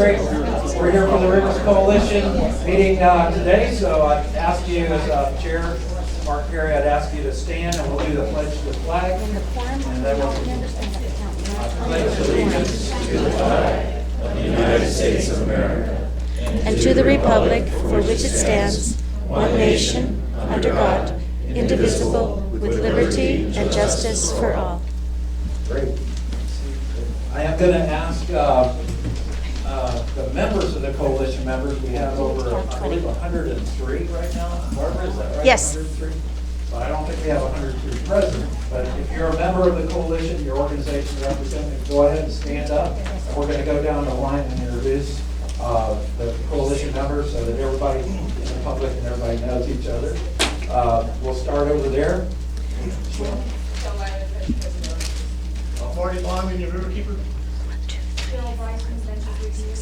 great. We're here for the Rivers Coalition meeting today, so I'd ask you as Chair, Mark Perry, I'd ask you to stand and we'll do the pledge to the flag. And then we'll pledge allegiance to the flag of the United States of America and to the republic for which it stands, one nation, under God, indivisible, with liberty and justice for all. Great. I am going to ask the members of the coalition members. We have over, I believe, 103 right now. Barbara, is that right? Yes. 103? Well, I don't think we have 103 present, but if you're a member of the coalition, your organization representative, go ahead and stand up. We're going to go down the line and introduce the coalition members so that everybody in the public and everybody knows each other. We'll start over there. Marty Lyman, your riverkeeper. Bill Bryson, Census Review.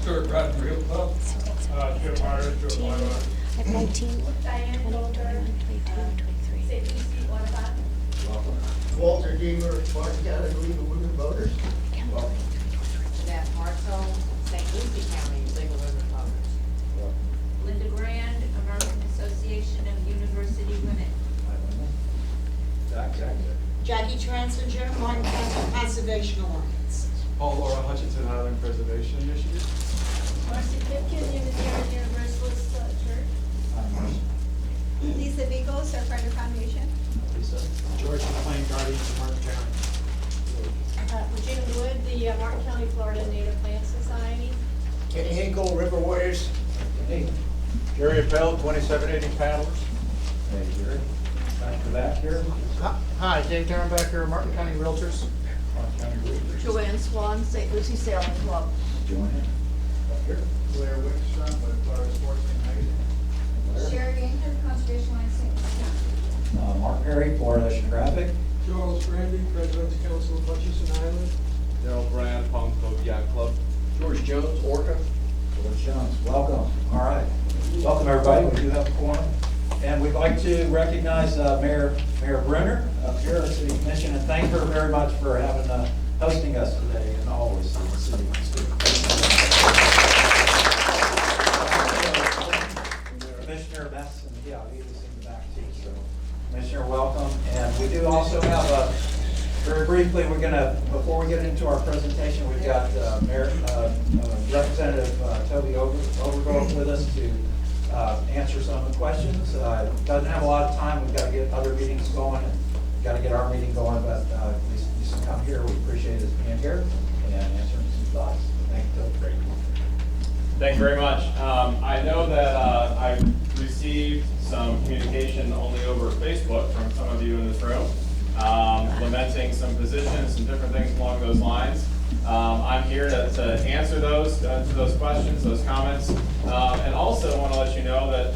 Stuart Bratton, Real Club. Jim Myers, Joe Myers. I have 19, Diane 21, Golder, 22, 23. St. Lucie, Waterfront. Walter Deemer, Martin County League of Women Voters. Beth Marshall, St. Lucie County Legal River Voters. Linda Grand, American Association of University Women. Jackie Transinger, Martin County Conservation Alliance. Paul Laura Hutchinson Island Preservation Initiative. Marcy Pipkin, Unitarian Universalist Church. Lisa Vigo, Surfrider Foundation. George McLean, Guardians of Martin County. Regina Wood, the Martin County, Florida Native Plant Society. Kenny Hinkle, River Warriors. Hey, Gary Appel, 2780 Paddlers. hey, Jerry. Back to back here. Hi, Dave Darrenbecker, Martin County Realtors. Martin County Readers. Joanne Swan, St. Lucie Sailing Club. Join in. Up here. Blair Wickstrom with Florida Sports Magazine. Sherry Ganger, Conservation Alliance, St. Lucie County. Mark Perry, Florida Ocean Graphic. Charles Randy, President's Council of Hutchinson Island. Daryl Brand, Palm Cove Yacht Club. George Jones, Orca. George Jones, welcome. All right. Welcome, everybody. We do have a quorum. And we'd like to recognize Mayor Brenner up here, our City Commission, and thank her very much for having hosting us today and always in the city. Commissioner Messon, yeah, he was in the back too. So, Commissioner, welcome. And we do also have very briefly, we're going to, before we get into our presentation, we've got Representative Toby Overgrove with us to answer some of the questions. Doesn't have a lot of time. We've got to get other meetings going and got to get our meeting going, but at least you come here. We appreciate his being here and answering some thoughts. Thank you, Toby. Thank you very much. I know that I received some communication only over Facebook from some of you in this room, lamenting some positions and different things along those lines. I'm here to answer those questions, those comments, and also want to let you know that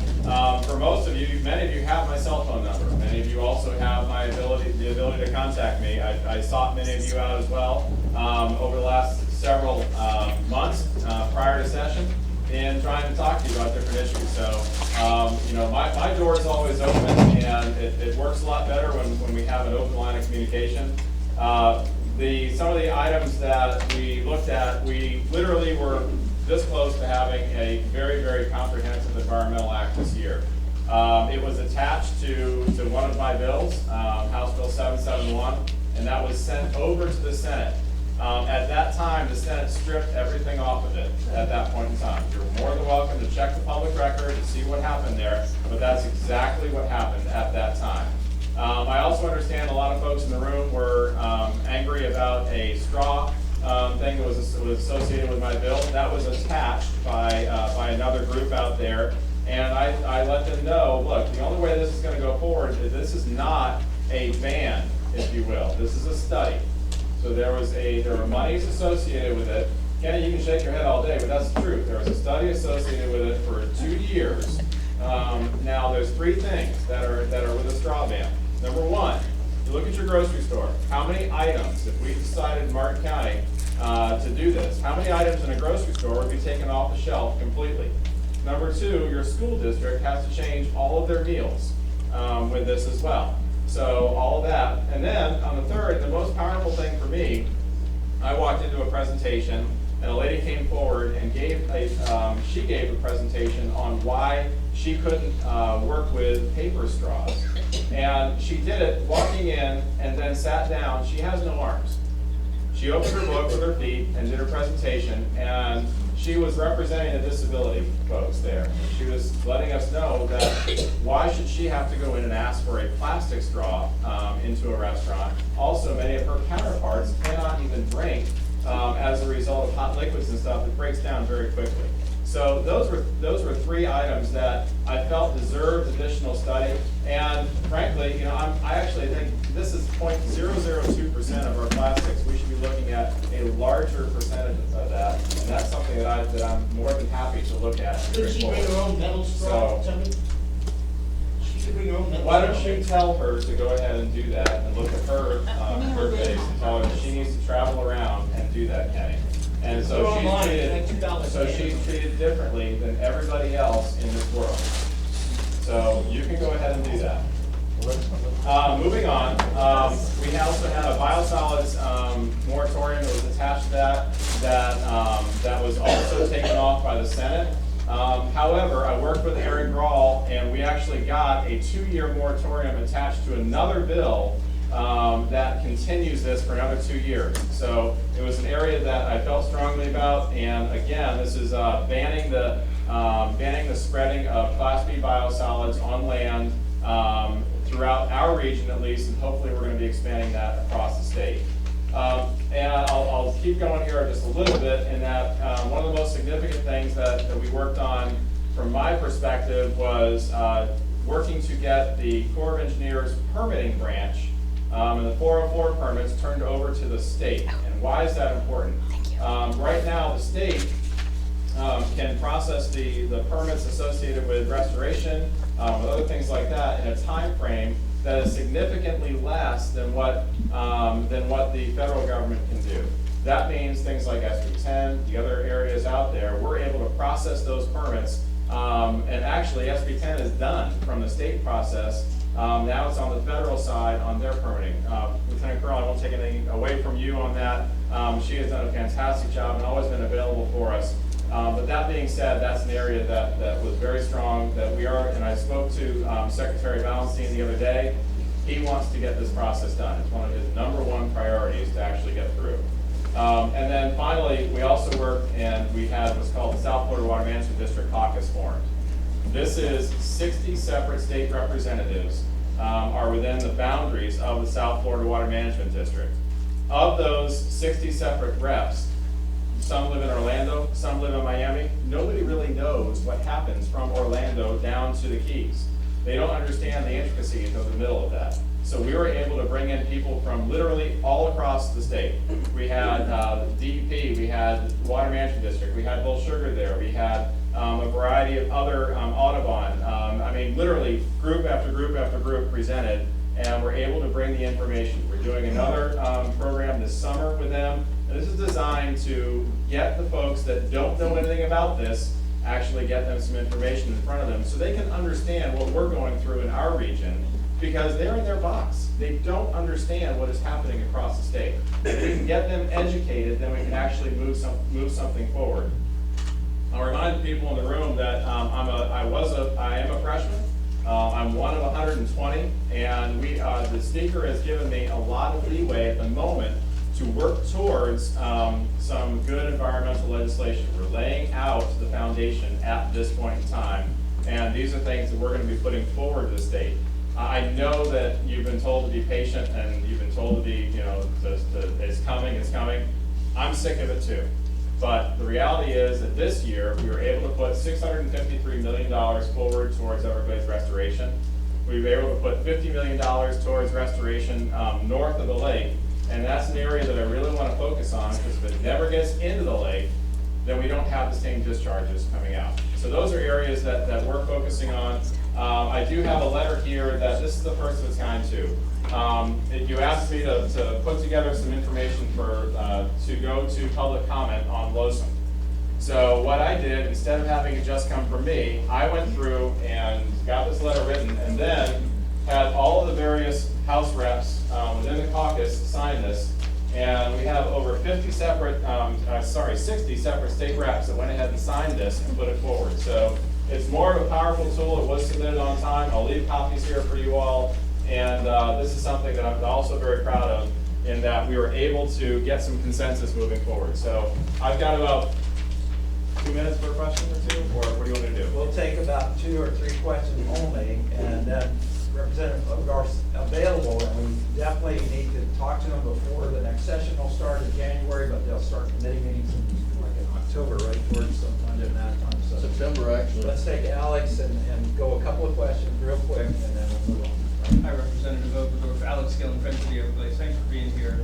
for most of you, many of you have my cell phone number. Many of you also have the ability to contact me. I sought many of you out as well over the last several months prior to session in trying to talk to you about different issues. So, my door is always open, and it works a lot better when we have an open line of communication. Some of the items that we looked at, we literally were this close to having a very, very comprehensive environmental act this year. It was attached to one of my bills, House Bill 771, and that was sent over to the Senate. At that time, the Senate stripped everything off of it at that point in time. You're more than welcome to check the public record to see what happened there, but that's exactly what happened at that time. I also understand a lot of folks in the room were angry about a straw thing that was associated with my bill. That was attached by another group out there, and I let them know, look, the only way this is going to go forward is this is not a ban, if you will. This is a study. So there were monies associated with it. Kenny, you can shake your head all day, but that's the truth. There was a study associated with it for 2 years. Now, there's 3 things that are with a straw ban. Number 1, you look at your grocery store. How many items, if we decided in Martin County to do this, how many items in a grocery store would be taken off the shelf completely? Number 2, your school district has to change all of their meals with this as well. So all of that. And then on the third, the most powerful thing for me, I walked into a presentation and a lady came forward and she gave a presentation on why she couldn't work with paper straws. And she did it walking in and then sat down. She has no arms. She opened her book with her feet and did her presentation, and she was representing the disability folks there. She was letting us know that why should she have to go in and ask for a plastic straw into a restaurant? Also, many of her counterparts cannot even drink as a result of hot liquids and stuff. It breaks down very quickly. So those were three items that I felt deserved additional study. And frankly, you know, I actually think this is 0.002% of our plastics. We should be looking at a larger percentage of that, and that's something that I'm more than happy to look at. Could she bring her own metal straw? So- She could bring her own metal straw. Why don't you tell her to go ahead and do that, and look at her face and tell her that she needs to travel around and do that, Kenny. And so Go online, she's treated differently than everybody else in this world. So you can go ahead and do that. Moving on, we also had a biosolids moratorium that was attached to that was also taken off by the Senate. However, I worked with Aaron Grawl, and we actually got a 2-year moratorium attached to another bill that continues this for another 2 years. So it was an area that I felt strongly about, and again, this is banning the spreading of Class B biosolids on land throughout our region at least, and hopefully we're going to be expanding that across the state. And I'll keep going here just a little bit in that one of the most significant things that we worked on from my perspective was working to get the Corps of Engineers permitting branch and the 404 permits turned over to the state. And why is that important? Right now, the state can process the permits associated with restoration, with other things like that, in a time frame that is significantly less than what the federal government can do. That means things like SB 10, the other areas out there, we're able to process those permits. And actually, SB 10 is done from the state process. Now it's on the federal side on their permitting. Lieutenant Colonel, I won't take anything away from you on that. She has done a fantastic job and always been available for us. But that being said, that's an area that was very strong, that we are, and I spoke to Secretary Valenstein the other day. He wants to get this process done. It's one of his #1 priorities to actually get through. And then finally, we also worked, and we had what's called the South Florida Water Management District Caucus formed. This is 60 separate state representatives are within the boundaries of the South Florida Water Management District. Of those 60 separate reps, some live in Orlando, some live in Miami. Nobody really knows what happens from Orlando down to the Keys. They don't understand the intricacies of the middle of that. So we were able to bring in people from literally all across the state. We had DEP, we had Water Management District, we had Bull Sugar there, we had a variety of other Audubon. I mean, literally group after group after group presented, and we're able to bring the information. We're doing another program this summer with them. And this is designed to get the folks that don't know anything about this, actually get them some information in front of them so they can understand what we're going through in our region, because they're in their box. They don't understand what is happening across the state. If we can get them educated, then we can actually move something forward. I'll remind the people in the room that I am a freshman. I'm one of 120, and the speaker has given me a lot of leeway at the moment to work towards some good environmental legislation. We're laying out the foundation at this point in time, and these are things that we're going to be putting forward to the state. I know that you've been told to be patient, and you've been told to be, it's coming. I'm sick of it too. But the reality is that this year, we were able to put $653 million forward towards Everglades restoration. We were able to put $50 million towards restoration north of the lake. And that's an area that I really want to focus on, because if it never gets into the lake, then we don't have the same discharges coming out. So those are areas that we're focusing on. I do have a letter here that this is the first of its kind too. You asked me to put together some information to go to public comment on LOSM. So what I did, instead of having it just come from me, I went through and got this letter written, and then had all of the various House reps within the caucus sign this, And we have over 60 separate state reps that went ahead and signed this and put it forward. So it's more of a powerful tool. It was submitted on time. I'll leave copies here for you all. And this is something that I'm also very proud of, in that we were able to get some consensus moving forward. So I've got about 2 minutes for a question or two, or what do you want me to do? We'll take about 2 or 3 questions only, and then Representative Ogar's available, and we definitely need to talk to him before the next session will start in January, but they'll start committee meetings in October, right, towards sometime in that time. So September, actually. let's take Alex and go a couple of questions real quick, and then we'll move on. Hi, Representative Oberdorf, Alex Gillen, Friends of the Everglades. Thanks for being here.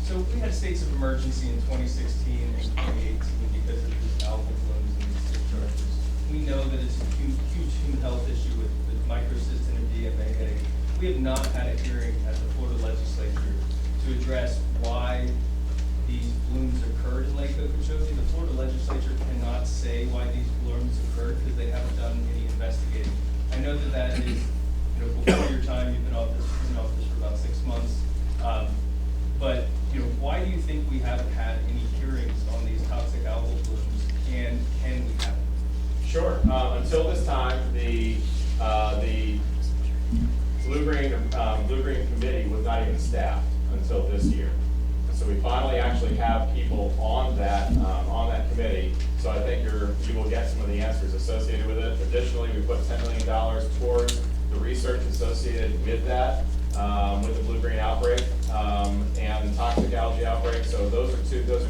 So we had states of emergency in 2016 and 2018 because of these algal blooms and these discharges. We know that it's a huge human health issue with microcystin and DMAA. We have not had a hearing at the Florida legislature to address why these blooms occurred in Lake Okeechobee. The Florida legislature cannot say why these blooms occurred because they haven't done any investigating. I know that is, before your time. You've been in office for about 6 months. But why do you think we haven't had any hearings on these toxic algal blooms, and can we have them? Sure. Until this time, the Blue-Green Committee was not even staffed until this year. So we finally actually have people on that committee. So I think you will get some of the answers associated with it. Additionally, we put $10 million towards the research associated with that, with the blue-green outbreak and toxic algae outbreak. So those are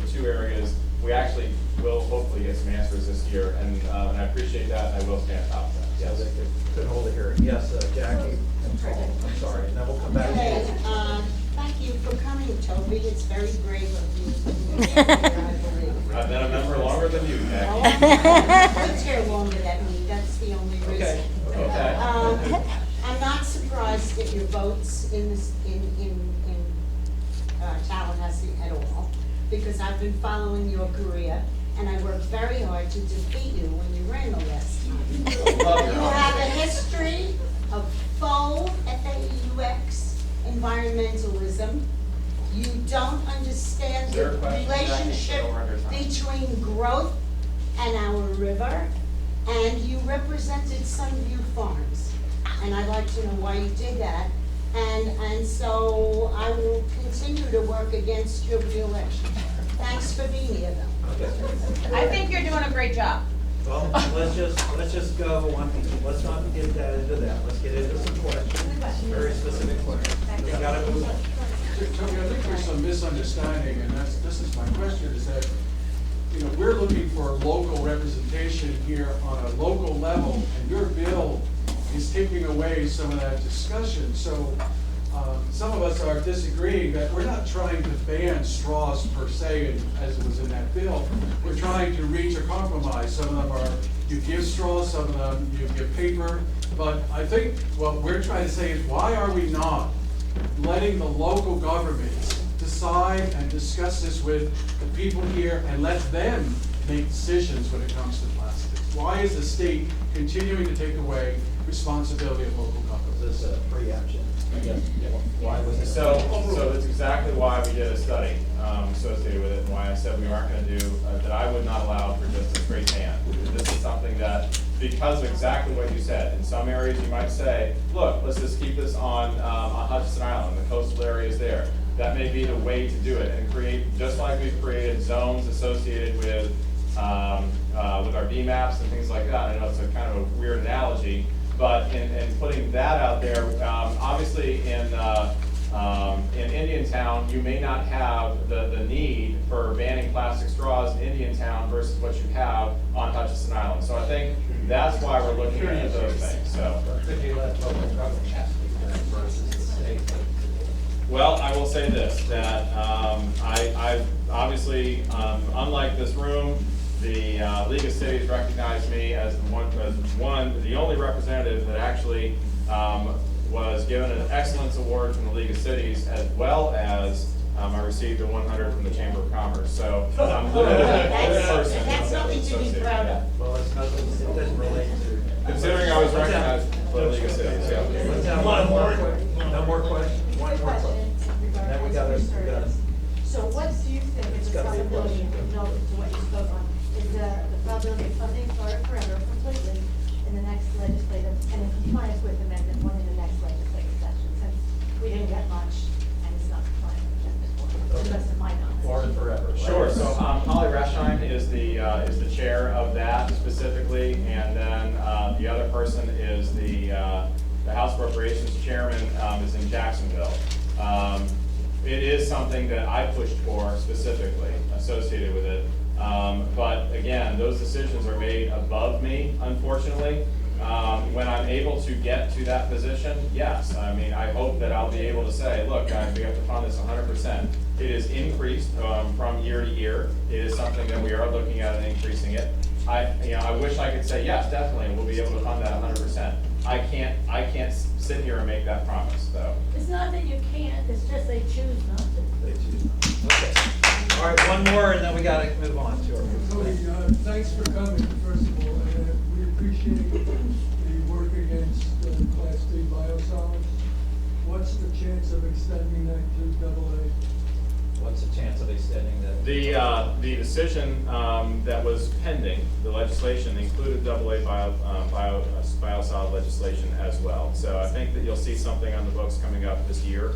two areas. We actually will hopefully get some answers this year, and I appreciate that. And I will stand on top of that. Yeah, they could hold a hearing. Yes, Jackie and Paul, I'm sorry, and then we'll come back to Okay, you. thank you for coming, Toby. It's very brave of you. I believe. I've been a member longer than you, Oh, Jackie. It's here longer than me, that's the only reason. Okay. Okay. I'm not surprised at your votes in Tallahassee at all, because I've been following your career, and I worked very hard to defeat you when you ran the last time. You have a history of faux FAUX environmentalism. You don't understand Is there the a question, Jackie? relationship We're under time. between growth and our river, and you represented Sunview Farms. And I'd like to know why you did that. And so I will continue to work against your reelection. Thanks for being here, though. I think you're doing a great job. Well, let's just go one, let's not get into that. Let's get into some questions, very specific questions. We gotta move on. Toby, I think there's some misunderstanding, and this is my question, is that, we're looking for local representation here on a local level, and your bill is taking away some of that discussion. So some of us are disagreeing that we're not trying to ban straws per se, as it was in that bill. We're trying to reach a compromise. Some of them are, you give straws, some of them you give paper. But I think what we're trying to say is, why are we not letting the local governments decide and discuss this with the people here and let them make decisions when it comes to plastics? Why is the state continuing to take away responsibility of local governments? This is a preemption. Why was it? So that's exactly why we did a study associated with it, and why I said we aren't going to do, that I would not allow for just a straight ban. This is something that, because of exactly what you said, in some areas you might say, look, let's just keep this on Hutchinson Island, the coastal areas there. That may be the way to do it, and create, just like we've created zones associated with our BMAPs and things like that. I know it's a kind of a weird analogy, but in putting that out there, obviously in Indiantown, you may not have the need for banning plastic straws in Indiantown versus what you have on Hutchinson Island. So I think that's why we're looking at those things. So. Could you let local government versus the state? Well, I will say this, that I obviously, unlike this room, the League of Cities recognized me as the only representative that actually was given an excellence award from the League of Cities, as well as I received a 100 from the Chamber of Commerce. So I'm literally the only person That's something to be associated proud with of. Well, it doesn't relate to. Considering I was recognized by the League of Cities, yeah. Let's have one more question. No more questions? One more question. then we gotta. So what do you think is the gotta be a probability, question. no, to what you spoke on, is the probability of funding forever completely in the next legislative, and in compliance with Amendment 1 in the next legislative session, since we didn't get much, and it's not compliant with Amendment 1, to the best of my knowledge. Florida forever. right? Sure, so Holly Resheim is the chair of that specifically, and then the other person is the House Appropriations Chairman is in Jacksonville. It is something that I pushed for specifically associated with it. But again, those decisions are made above me, unfortunately. When I'm able to get to that position, yes. I mean, I hope that I'll be able to say, look, guys, we have to fund this 100%. It is increased from year to year. It is something that we are looking at and increasing it. I wish I could say, yes, definitely, we'll be able to fund that 100%. I can't sit here and make that promise, though. It's not that you can't, it's just they choose not to. They choose not. Okay. All right, one more, and then we gotta move on to our. Tony, thanks for coming, first of all. We appreciate the work against Class D biosolids. What's the chance of extending that to AA? What's the chance of extending that? The decision that was pending, the legislation included AA biosolid legislation as well. So I think that you'll see something on the books coming up this year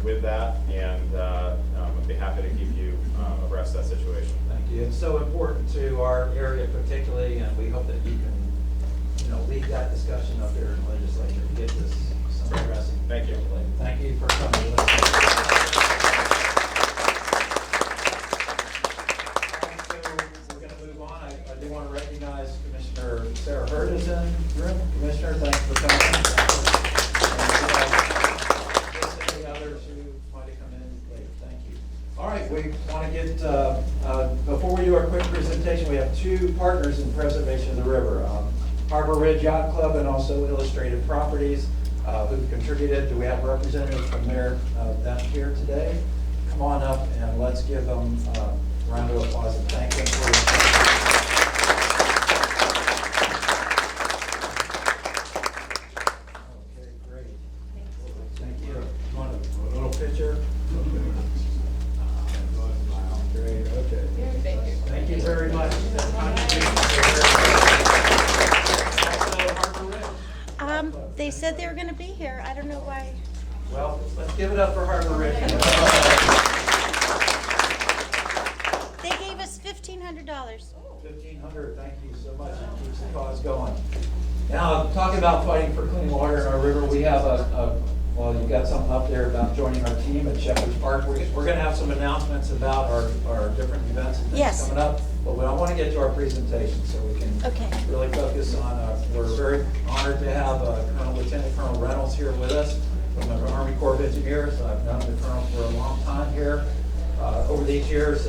with that, and I'd be happy to keep you abreast of that situation. Thank you. It's so important to our area particularly, and we hope that you can, lead that discussion up here in the legislature to get this some addressing. Thank you. Thank you for coming with us. We're going to move on. I do want to recognize Commissioner Sarah Hurd is in the room. Commissioner, thanks for coming. And any others who might have come in later. Thank you. All right, we want to get, before we do our quick presentation, we have two partners in preservation of the river. Harbor Ridge Yacht Club and also Illustrated Properties who've contributed. Do we have representatives from them here today? Come on up and let's give them a round of applause and thank them for Okay, great. Thank you. You want a little picture? Great, okay. Thank you very much. They said they were gonna be here. I don't know why. Well, let's give it up for Harbor Ridge. They gave us $1,500. $1,500, thank you so much. It keeps the cause going. Now, talking about fighting for clean water in our river, we have well, you've got something up there about joining our team at Shepherd's Park. We're going to have some announcements about our different events and things Yes. coming up, but I want to get to our presentation so we can Okay. really focus on, we're very honored to have Lieutenant Colonel Reynolds here with us from the Army Corps of Engineers. I've known the Colonel for a long time here. Over these years,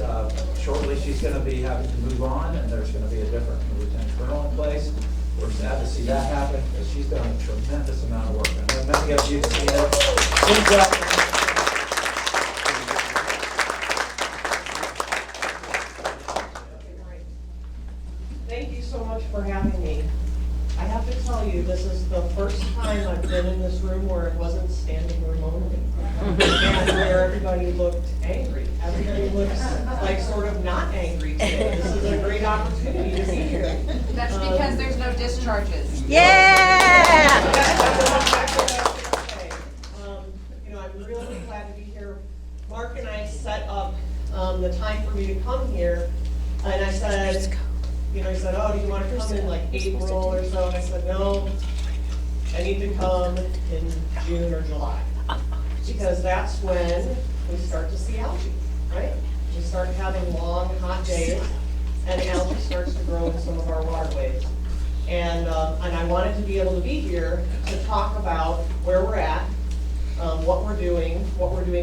shortly she's going to be having to move on, and there's going to be a different Lieutenant Colonel in place. We're sad to see that happen because she's done a tremendous amount of work. I know many of you have seen it. Please welcome. Thank you so much for having me. I have to tell you, this is the first time I've been in this room where it wasn't standing room only. And where everybody looked angry. Everybody looks like sort of not angry today. This is a great opportunity to be here. That's because there's no discharges. Yeah! I'm really glad to be here. Mark and I set up the time for me to come here, and I said, he said, oh, do you want to come in like April or so? And I said, no, I need to come in June or July. Because that's when we start to see algae, right? We start having long, hot days, and algae starts to grow in some of our waterways. And I wanted to be able to be here to talk about where we're at, what we're doing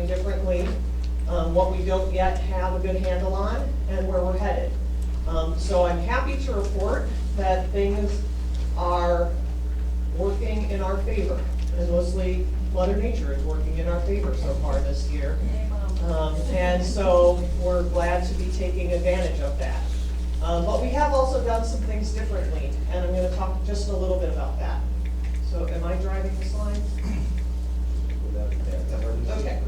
differently, what we don't yet have a good handle on, and where we're headed. So I'm happy to report that things are working in our favor, and mostly Mother Nature is working in our favor so far this year. And so we're glad to be taking advantage of that. But we have also done some things differently, and I'm going to talk just a little bit about that. So am I driving the slides? Okay.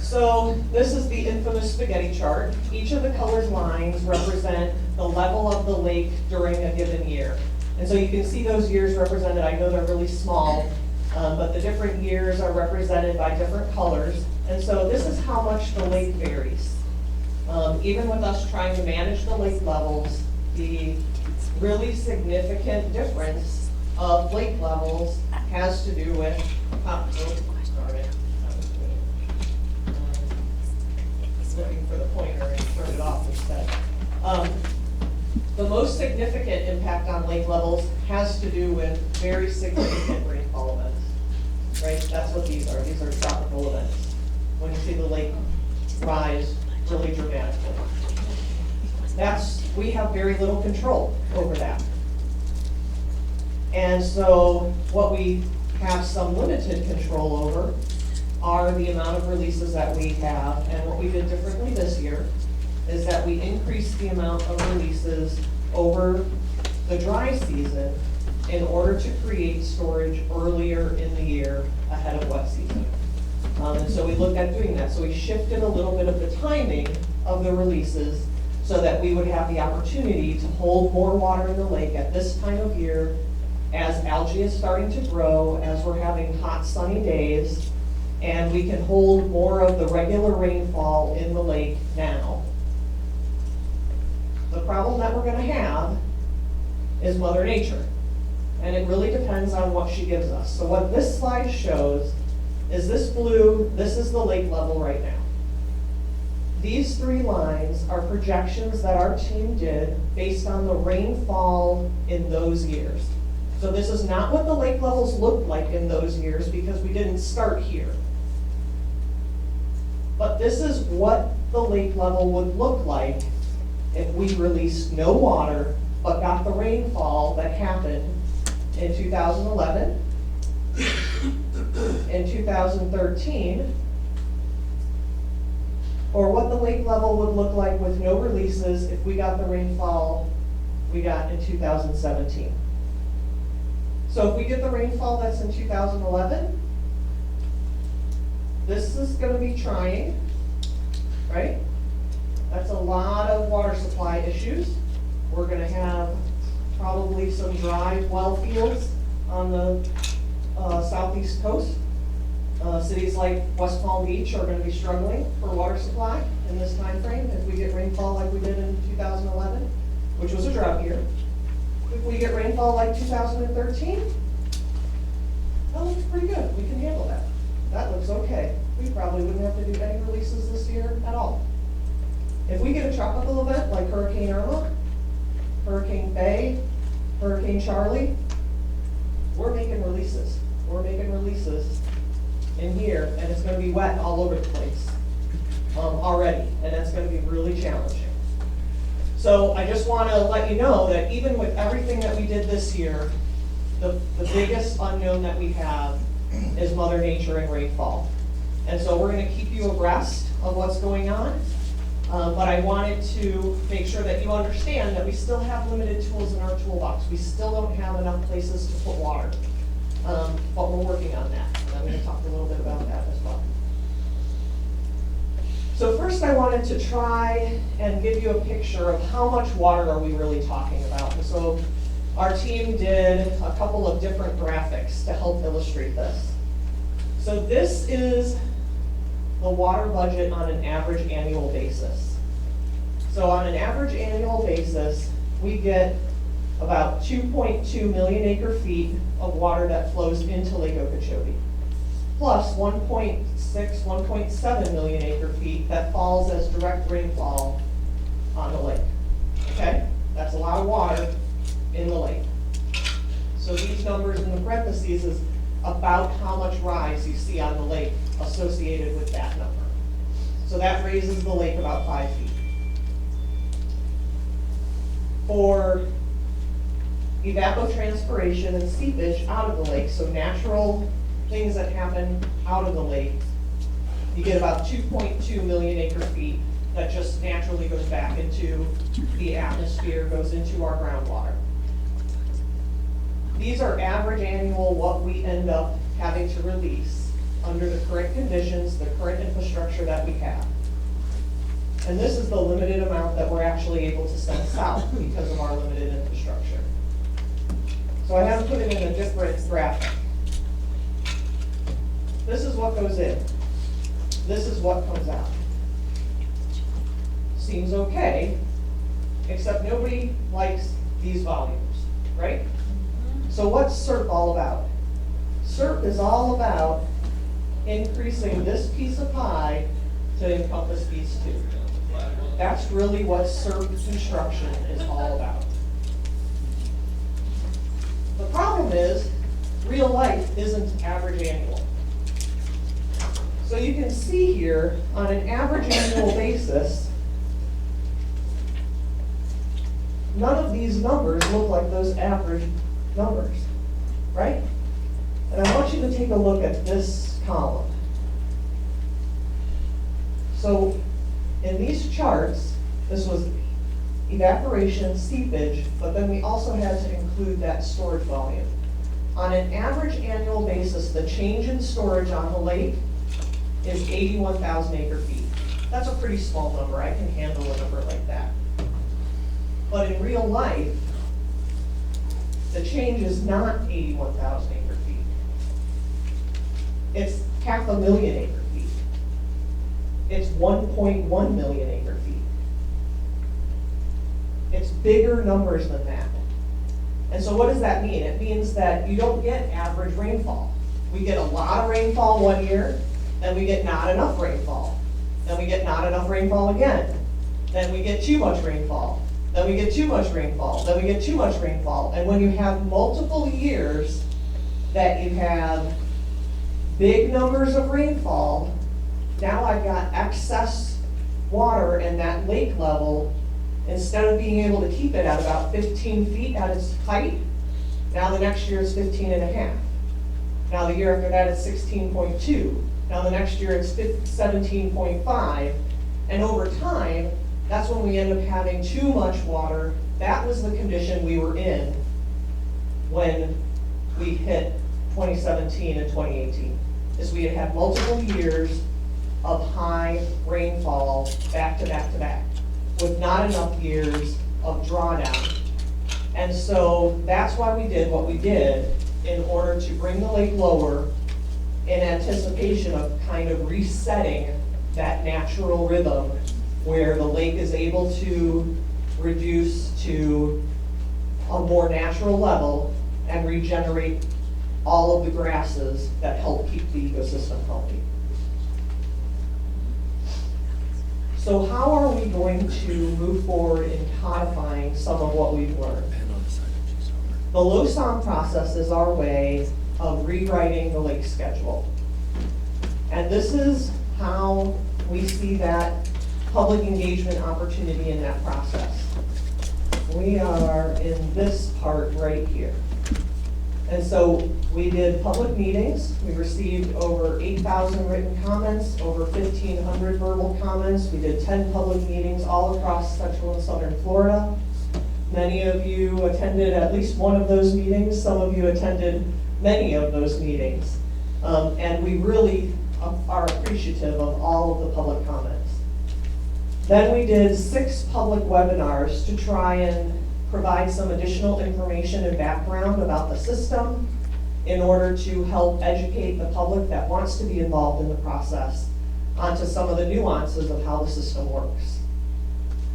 So this is the infamous spaghetti chart. Each of the colored lines represent the level of the lake during a given year. And so you can see those years represented. I know they're really small, but the different years are represented by different colors. And so this is how much the lake varies. Even with us trying to manage the lake levels, the really significant difference of lake levels has to do with, looking for the pointer and turn it off instead. The most significant impact on lake levels has to do with very significant rainfall events, right? That's what these are. These are tropical events. When you see the lake rise really dramatically. We have very little control over that. And so what we have some limited control over are the amount of releases that we have. And what we did differently this year is that we increased the amount of releases over the dry season in order to create storage earlier in the year ahead of wet season. And so we looked at doing that. So we shifted a little bit of the timing of the releases so that we would have the opportunity to hold more water in the lake at this time of year as algae is starting to grow, as we're having hot sunny days, and we can hold more of the regular rainfall in the lake now. The problem that we're gonna have is Mother Nature, and it really depends on what she gives us. So what this slide shows is this blue, this is the lake level right now. These three lines are projections that our team did based on the rainfall in those years. So this is not what the lake levels looked like in those years because we didn't start here. But this is what the lake level would look like if we released no water but got the rainfall that happened in 2011, in 2013, or what the lake level would look like with no releases if we got the rainfall we got in 2017. So if we get the rainfall that's in 2011, this is going to be trying, right? That's a lot of water supply issues. We're going to have probably some dry well fields on the southeast coast. Cities like West Palm Beach are going to be struggling for water supply in this time frame if we get rainfall like we did in 2011, which was a drought year. If we get rainfall like 2013, that looks pretty good. We can handle that. That looks okay. We probably wouldn't have to do any releases this year at all. If we get a tropical event like Hurricane Irma, Hurricane Faye, Hurricane Charlie, we're making releases. We're making releases in here, and it's going to be wet all over the place already, and that's going to be really challenging. So I just want to let you know that even with everything that we did this year, the biggest unknown that we have is Mother Nature and rainfall. And so we're going to keep you abreast of what's going on. But I wanted to make sure that you understand that we still have limited tools in our toolbox. We still don't have enough places to put water. But we're working on that. And I'm going to talk a little bit about that as well. So first I wanted to try and give you a picture of how much water are we really talking about. And so our team did a couple of different graphics to help illustrate this. So this is the water budget on an average annual basis. So on an average annual basis, we get about 2.2 million acre feet of water that flows into Lake Okeechobee, plus 1.6, 1.7 million acre feet that falls as direct rainfall on the lake. Okay? That's a lot of water in the lake. So these numbers in the parentheses is about how much rise you see on the lake associated with that number. So that raises the lake about 5 feet. For evapotranspiration and seepage out of the lake, so natural things that happen out of the lake, you get about 2.2 million acre feet that just naturally goes back into the atmosphere, goes into our groundwater. These are average annual what we end up having to release under the current conditions, the current infrastructure that we have. And this is the limited amount that we're actually able to send south because of our limited infrastructure. So I have put it in a different graphic. This is what goes in. This is what comes out. Seems okay, except nobody likes these volumes, right? So what's SERP all about? SERP is all about increasing this piece of pie to encompass these two. That's really what SERP construction is all about. The problem is, real life isn't average annual. So you can see here, on an average annual basis, none of these numbers look like those average numbers, right? And I want you to take a look at this column. So in these charts, this was evaporation, seepage, but then we also had to include that storage volume. On an average annual basis, the change in storage on the lake is 81,000 acre feet. That's a pretty small number. I can handle a number like that. But in real life, the change is not 81,000 acre feet. It's 500,000 acre feet. It's 1.1 million acre feet. It's bigger numbers than that. And so what does that mean? It means that you don't get average rainfall. We get a lot of rainfall one year, then we get not enough rainfall. Then we get not enough rainfall again. Then we get too much rainfall. Then we get too much rainfall. Then we get too much rainfall. And when you have multiple years that you have big numbers of rainfall, now I've got excess water in that lake level. Instead of being able to keep it at about 15 feet at its height, now the next year it's 15 and a half. Now the year after that it's 16.2. Now the next year it's 17.5. And over time, that's when we end up having too much water. That was the condition we were in when we hit 2017 and 2018. Is we had had multiple years of high rainfall back to back to back, with not enough years of drawdown. And so that's why we did what we did, in order to bring the lake lower in anticipation of kind of resetting that natural rhythm where the lake is able to reduce to a more natural level and regenerate all of the grasses that help keep the ecosystem healthy. So how are we going to move forward in codifying some of what we've learned? The LOSOM process is our way of rewriting the lake schedule. And this is how we see that public engagement opportunity in that process. We are in this part right here. And so we did public meetings. We received over 8,000 written comments, over 1,500 verbal comments. We did 10 public meetings all across Central and Southern Florida. Many of you attended at least one of those meetings. Some of you attended many of those meetings. And we really are appreciative of all of the public comments. Then we did 6 public webinars to try and provide some additional information and background about the system in order to help educate the public that wants to be involved in the process onto some of the nuances of how the system works.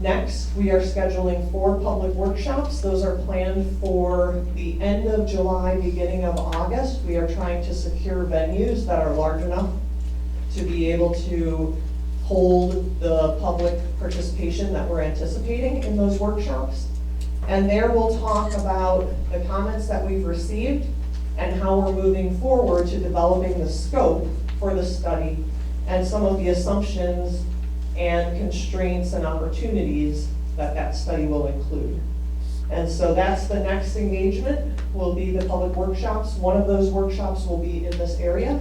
Next, we are scheduling 4 public workshops. Those are planned for the end of July, beginning of August. We are trying to secure venues that are large enough to be able to hold the public participation that we're anticipating in those workshops. And there we'll talk about the comments that we've received and how we're moving forward to developing the scope for the study and some of the assumptions and constraints and opportunities that that study will include. And so that's the next engagement, will be the public workshops. One of those workshops will be in this area.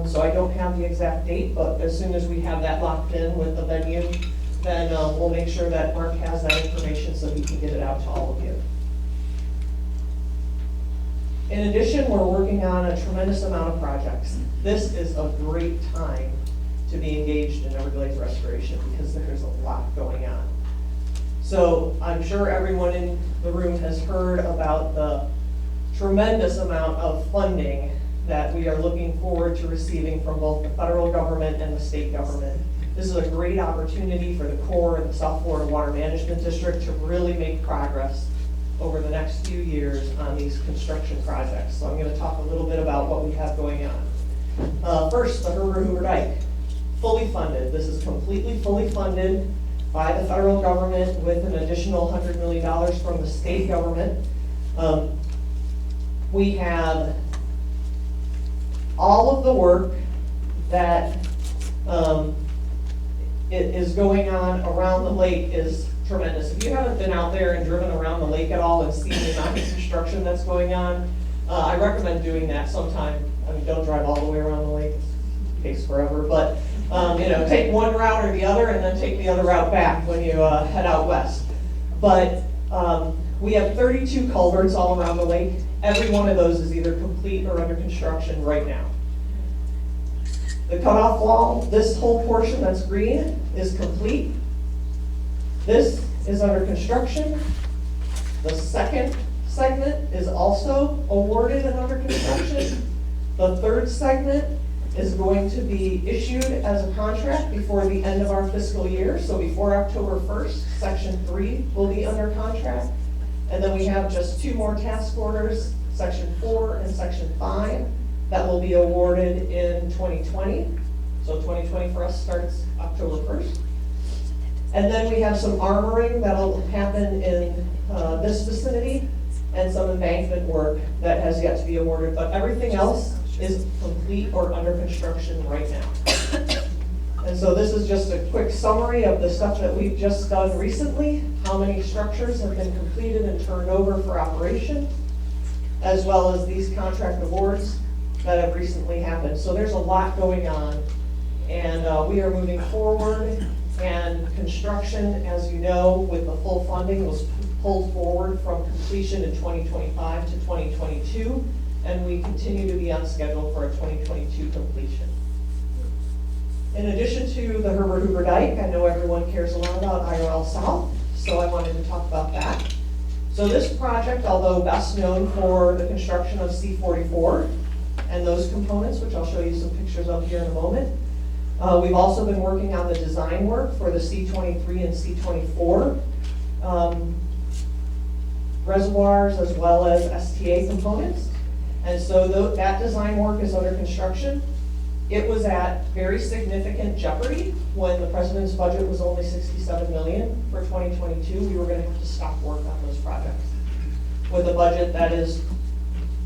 So I don't have the exact date, but as soon as we have that locked in with the venue, then we'll make sure that Mark has that information so he can get it out to all of you. In addition, we're working on a tremendous amount of projects. This is a great time to be engaged in Everglades restoration because there's a lot going on. So I'm sure everyone in the room has heard about the tremendous amount of funding that we are looking forward to receiving from both the federal government and the state government. This is a great opportunity for the Corp and the South Florida Water Management District to really make progress over the next few years on these construction projects. So I'm going to talk a little bit about what we have going on. First, the Herbert Hoover Dike, fully funded. This is completely fully funded by the federal government with an additional $100 million from the state government. We have all of the work that is going on around the lake is tremendous. If you haven't been out there and driven around the lake at all and seen the amount of construction that's going on, I recommend doing that sometime. I mean, don't drive all the way around the lake, it takes forever, but take one route or the other and then take the other route back when you head out west. But we have 32 culverts all around the lake. Every one of those is either complete or under construction right now. The cutoff wall, this whole portion that's green is complete. This is under construction. The second segment is also awarded and under construction. The third segment is going to be issued as a contract before the end of our fiscal year. So before October 1st, Section 3 will be under contract. And then we have just 2 more task orders, Section 4 and Section 5, that will be awarded in 2020. So 2020 for us starts October 1st. And then we have some armoring that'll happen in this vicinity and some embankment work that has yet to be awarded. But everything else is complete or under construction right now. And so this is just a quick summary of the stuff that we've just done recently, how many structures have been completed and turned over for operation, as well as these contract awards that have recently happened. So there's a lot going on, and we are moving forward, and construction, as you know, with the full funding was pulled forward from completion in 2025 to 2022, and we continue to be on schedule for a 2022 completion. In addition to the Herbert Hoover Dike, I know everyone cares a lot about IRL South, so I wanted to talk about that. So this project, although best known for the construction of C-44 and those components, which I'll show you some pictures of here in a moment, we've also been working on the design work for the C-23 and C-24 reservoirs as well as STA components. And so that design work is under construction. It was at very significant jeopardy when the president's budget was only $67 million for 2022. We were going to have to stop work on those projects. With a budget that is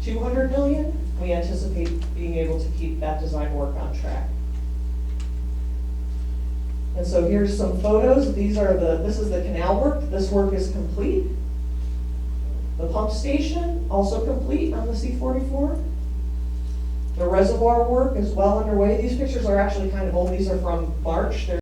$200 million, we anticipate being able to keep that design work on track. And so here's some photos. This is the canal work. This work is complete. The pump station, also complete on the C-44. The reservoir work is well underway. These pictures are actually kind of old. These are from March. They're